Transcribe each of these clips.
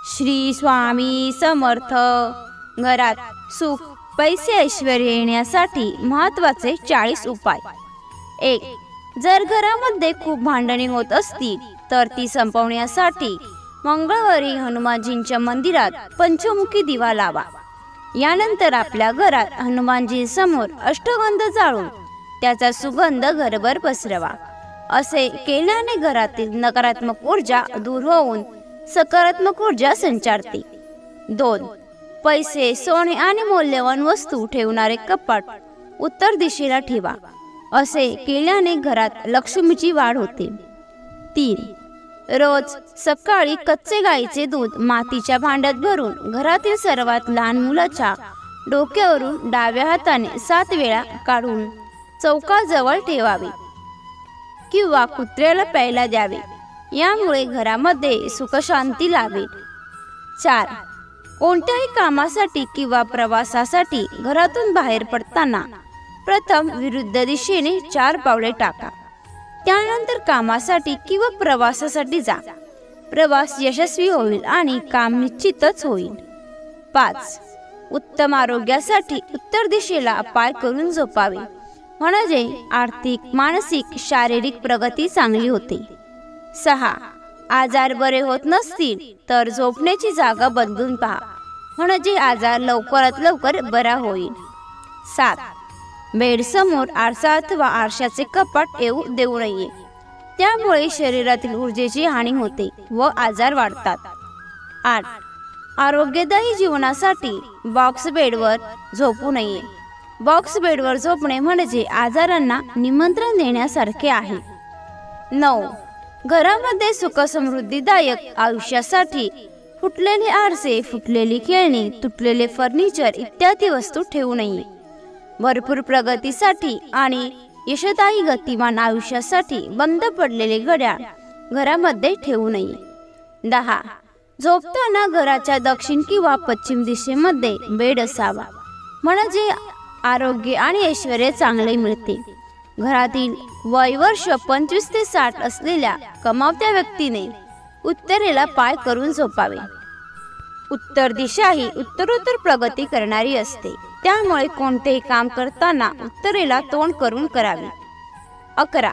श्री स्वामी समर्थ. घरात सुख पैसे ऐश्वर्य येण्यासाठी महत्त्वाचे 40 उपाय. 1. जर घरामध्ये खूप भांडणे होत असतील तर ती संपवण्यासाठी मंगळवारी हनुमानजींच्या मंदिरात पंचमुखी दिवा लावा. यानंतर आपल्या घरात हनुमानजी समोर अष्टगंध जाळून त्याचा सुगंध घरभर पसरवा. असे केल्याने घरातील नकारात्मक ऊर्जा दूर होऊन सकारात्मक ऊर्जा संचारते. 2. पैसे सोने आणि मौल्यवान वस्तू ठेवणारे कपाट उत्तर दिशेला ठेवा. असे केल्याने घरात लक्ष्मीची वाढ होते. 3. रोज सकाळी कच्चे गाईचे दूध मातीच्या भांड्यात भरून घरातील सर्वात लहान मुलाच्या डोक्यावरून डाव्या हाताने 7 वेळा काढून चौकाजवळ ठेवावे किंवा कुत्र्याला प्यायला द्यावे. यामुळे घरामध्ये सुखशांती लाभेल. 4. कोणत्याही कामासाठी किंवा प्रवासासाठी घरातून बाहेर पडताना प्रथम विरुद्ध दिशेने 4 पावले टाका. त्यानंतर कामासाठी किंवा प्रवासासाठी जा. प्रवास यशस्वी होईल आणि काम निश्चितच होईल. 5. उत्तम आरोग्यासाठी उत्तर दिशेला पाय करून झोपावे, म्हणजे आर्थिक, मानसिक, शारीरिक प्रगती चांगली होते. 6. आजार बरे होत नसतील तर झोपण्याची जागा बदलून पहा, म्हणजे आजार लवकरात लवकर बरा होईल. 7. बेडसमोर आरसा अथवा आरशाचे कपाट येऊ देऊ नये, त्यामुळे शरीरातील ऊर्जेची हानी होते व आजार वाढतात. 8. आरोग्यदायी जीवनासाठी बॉक्स बेडवर झोपू नये. बॉक्स बेडवर झोपणे म्हणजे आजारांना निमंत्रण देण्यासारखे आहे. 9. घरामध्ये सुखसमृद्धीदायक आयुष्यासाठी फुटलेले आरसे, फुटलेली खेळणी, तुटलेले फर्निचर इत्यादी वस्तू ठेवू नये. भरपूर प्रगतीसाठी आणि यशदायी गतिमान आयुष्यासाठी बंद पडलेले घड्याळ घरामध्ये ठेवू नये. 10. झोपताना घराच्या दक्षिण किंवा पश्चिम दिशेमध्ये बेड असावा, म्हणजे आरोग्य आणि ऐश्वर्य चांगले मिळते. घरातील वयवर्ष 25 ते 60 असलेल्या कमावत्या व्यक्तीने उत्तरेला पाय करून झोपावे. उत्तर दिशा ही उत्तरोत्तर प्रगती करणारी असते, त्यामुळे कोणतेही काम करताना उत्तरेला तोंड करून करावे. 11.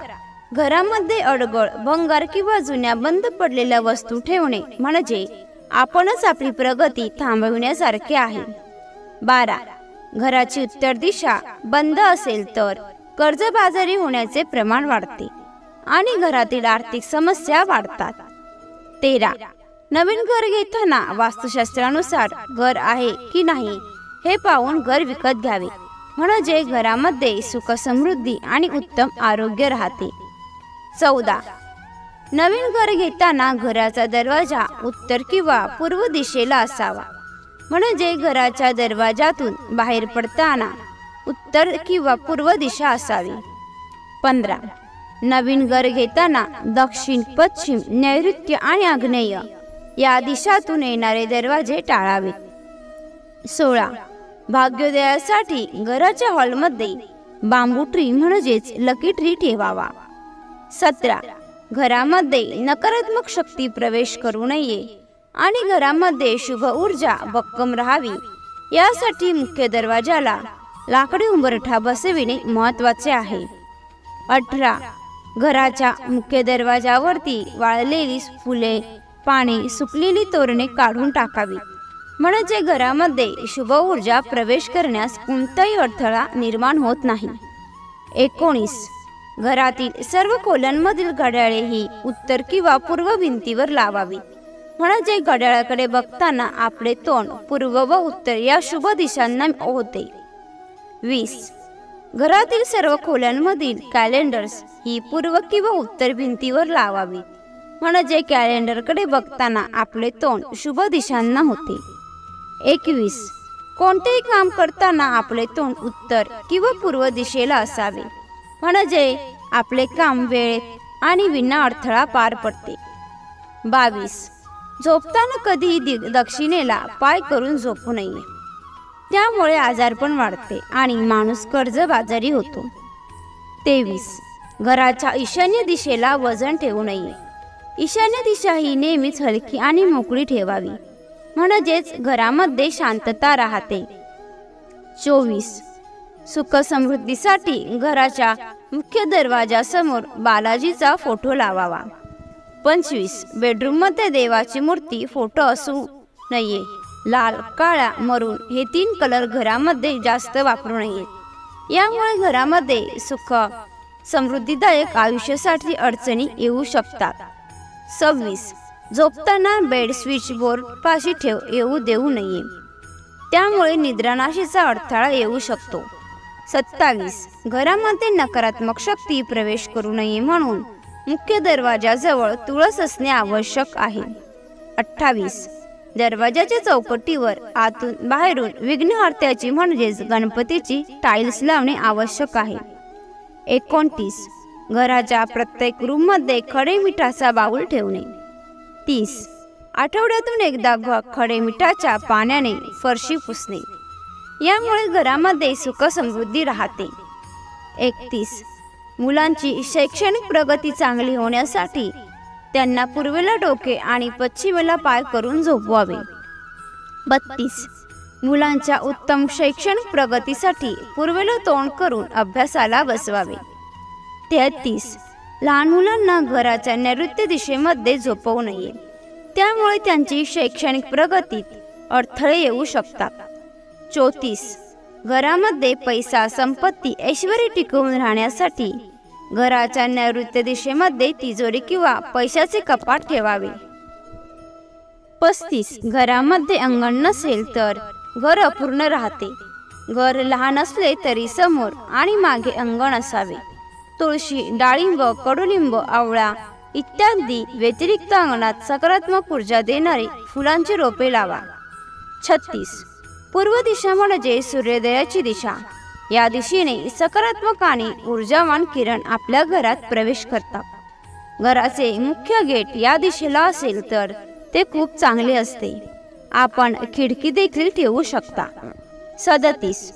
घरामध्ये अडगळ, भंगार किंवा जुन्या बंद पडलेल्या वस्तू ठेवणे म्हणजे आपणच आपली प्रगती थांबविण्यासारखे आहे. 12. घराची उत्तर दिशा बंद असेल तर कर्जबाजारी होण्याचे प्रमाण वाढते आणि घरातील आर्थिक समस्या वाढतात. 13. नवीन घर घेताना वास्तुशास्त्रानुसार घर आहे की नाही हे पाहून घर विकत घ्यावे, म्हणजे घरामध्ये सुख समृद्धी आणि उत्तम आरोग्य राहते. 14. नवीन घर घेताना घराचा दरवाजा उत्तर किंवा पूर्व दिशेला असावा, म्हणजे घराच्या दरवाजातून बाहेर पडताना उत्तर किंवा पूर्व दिशा असावी. 15. नवीन घर घेताना दक्षिण, पश्चिम, नैऋत्य आणि आग्नेय या दिशातून येणारे दरवाजे टाळावेत. 16. भाग्योदयासाठी घराच्या हॉलमध्ये बांबू ट्री म्हणजेच लकी ट्री ठेवावा. 17. घरामध्ये नकारात्मक शक्ती प्रवेश करू नये आणि घरामध्ये शुभ ऊर्जा भक्कम राहावी, यासाठी मुख्य दरवाजाला लाकडी उंबरठा बसविणे महत्त्वाचे आहे. 18. घराच्या मुख्य दरवाजावरती वाळलेली फुले, पाने, सुकलेली तोरणे काढून टाकावी, म्हणजे घरामध्ये शुभ ऊर्जा प्रवेश करण्यास कोणताही अडथळा निर्माण होत नाही. 19. घरातील सर्व खोल्यांमधील घड्याळे ही उत्तर किंवा पूर्व भिंतीवर लावावी, म्हणजे घड्याळाकडे बघताना आपले तोंड पूर्व व उत्तर या शुभ दिशांना होते. 20. घरातील सर्व खोल्यांमधील कॅलेंडर्स ही पूर्व किंवा उत्तर भिंतीवर लावावी, म्हणजे कॅलेंडरकडे बघताना आपले तोंड शुभ दिशांना होते. 21. कोणतेही काम करताना आपले तोंड उत्तर किंवा पूर्व दिशेला असावे, म्हणजे आपले काम वेळेत आणि विना अडथळा पार पडते. 22. झोपताना कधीही दक्षिणेला पाय करून झोपू नये, त्यामुळे आजारपण वाढते आणि माणूस कर्जबाजारी होतो. 23. घराच्या ईशान्य दिशेला वजन ठेवू नये. ईशान्य दिशा ही नेहमीच हलकी आणि मोकळी ठेवावी, म्हणजेच घरामध्ये शांतता राहते. 24. सुख समृद्धीसाठी घराच्या मुख्य दरवाजासमोर बालाजीचा फोटो लावावा. 25. बेडरूममध्ये देवाची मूर्ती फोटो असू नये. लाल, काळा, मरून हे 3 कलर घरामध्ये जास्त वापरू नयेत. यामुळे घरामध्ये सुख समृद्धीदायक आयुष्यासाठी अडचणी येऊ शकतात. 26. झोपताना बेड स्विच बोर्ड पाशी येऊ देऊ नये. त्यामुळे निद्रानाशीचा अडथळा येऊ शकतो. 27. घरामध्ये नकारात्मक शक्ती प्रवेश करू नये म्हणून मुख्य दरवाजाजवळ तुळस असणे आवश्यक आहे. 28. दरवाजाच्या चौकटीवर आतून बाहेरून विघ्नहर्त्याची म्हणजेच गणपतीची टाईल्स लावणे आवश्यक आहे. 29. घराच्या प्रत्येक रूममध्ये खडे मिठाचा बाऊल ठेवणे. 30. आठवड्यातून एकदा खडे मिठाच्या पाण्याने फरशी पुसणे. यामुळे घरामध्ये सुख समृद्धी राहते. 31. मुलांची शैक्षणिक प्रगती चांगली होण्यासाठी त्यांना पूर्वेला डोके आणि पश्चिमेला पाय करून झोपवावे. 32. मुलांच्या उत्तम शैक्षणिक प्रगतीसाठी पूर्वेला तोंड करून अभ्यासाला बसवावे. 33. लहान मुलांना घराच्या नैऋत्य दिशेमध्ये झोपवू नये. त्यामुळे त्यांची शैक्षणिक प्रगतीत अडथळे येऊ शकतात. 34. घरामध्ये पैसा, संपत्ती, ऐश्वर्य टिकवून राहण्यासाठी घराच्या नैऋत्य दिशेमध्ये तिजोरी किंवा पैशाचे कपाट ठेवावे. 35. घरामध्ये अंगण नसेल तर घर अपूर्ण राहते. घर लहान असले तरी समोर आणि मागे अंगण असावे. तुळशी, डाळिंब, कडुलिंब, आवळा इत्यादी व्यतिरिक्त अंगणात सकारात्मक ऊर्जा देणारी फुलांची रोपे लावा. 36. पूर्व दिशा म्हणजे सूर्योदयाची दिशा. या दिशेने सकारात्मक आणि ऊर्जावान किरण आपल्या घरात प्रवेश करतात. घराचे मुख्य गेट या दिशेला असेल तर ते खूप चांगले असते. आपण खिडकी देखील ठेवू शकता. 37.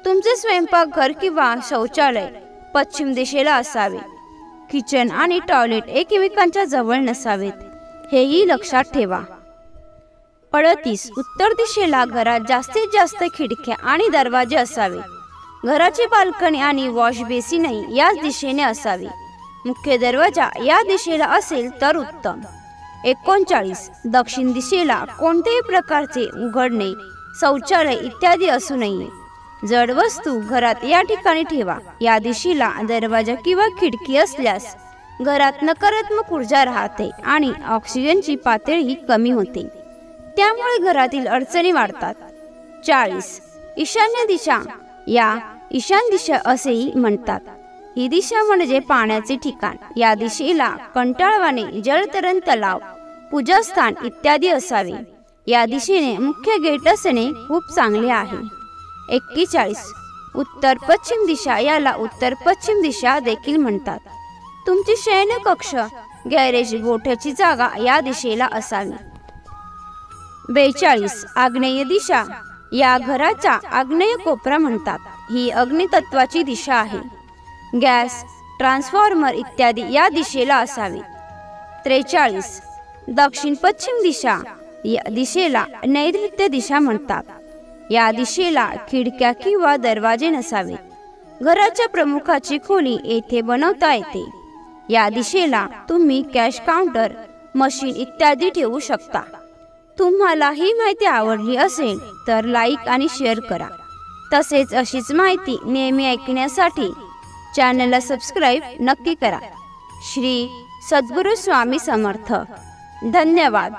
तुमचे स्वयंपाकघर किंवा शौचालय पश्चिम दिशेला असावे. किचन आणि टॉयलेट एकमेकांच्या जवळ नसावेत, हेही लक्षात ठेवा. 38. उत्तर दिशेला घरात जास्तीत जास्त खिडक्या आणि दरवाजे असावे. घराची बाल्कनी आणि वॉश बेसिनही याच दिशेने असावी. मुख्य दरवाजा या दिशेला असेल तर उत्तम. 39. दक्षिण दिशेला कोणत्याही प्रकारचे उघडणे, शौचालय इत्यादी असू नये. जड वस्तू घरात या ठिकाणी ठेवा. या दिशेला दरवाजा किंवा खिडकी असल्यास घरात नकारात्मक ऊर्जा राहते आणि ऑक्सिजनची पातळी कमी होते. त्यामुळे घरातील अडचणी वाढतात. 40. ईशान्य दिशा या ईशान दिशा असेही म्हणतात. ही दिशा म्हणजे पाण्याचे ठिकाण. या दिशेला कंटाळवाणे जलतरण, तलाव, पूजास्थान इत्यादी असावे. या दिशेने मुख्य गेट असणे खूप चांगले आहे. 41. उत्तर पश्चिम दिशा याला उत्तर पश्चिम दिशा देखील म्हणतात. तुमची शयनकक्ष, गॅरेज, गोठ्याची जागा या दिशेला असावी. 42. आग्नेय दिशा या घराचा आग्नेय कोपरा म्हणतात. ही अग्नितत्वाची दिशा आहे. गॅस, ट्रान्सफॉर्मर इत्यादी या दिशेला असावे. 43. दक्षिण पश्चिम दिशा या दिशेला नैऋत्य दिशा म्हणतात. या दिशेला खिडक्या किंवा दरवाजे नसावेत. घराच्या प्रमुखाची खोली येथे बनवता येते. या दिशेला तुम्ही कॅश काउंटर, मशीन इत्यादी ठेवू शकता. तुम्हाला ही माहिती आवडली असेल तर लाईक आणि शेअर करा. तसेच अशीच माहिती नेहमी ऐकण्यासाठी चॅनलला सबस्क्राईब नक्की करा. श्री सद्गुरू स्वामी समर्थ. धन्यवाद.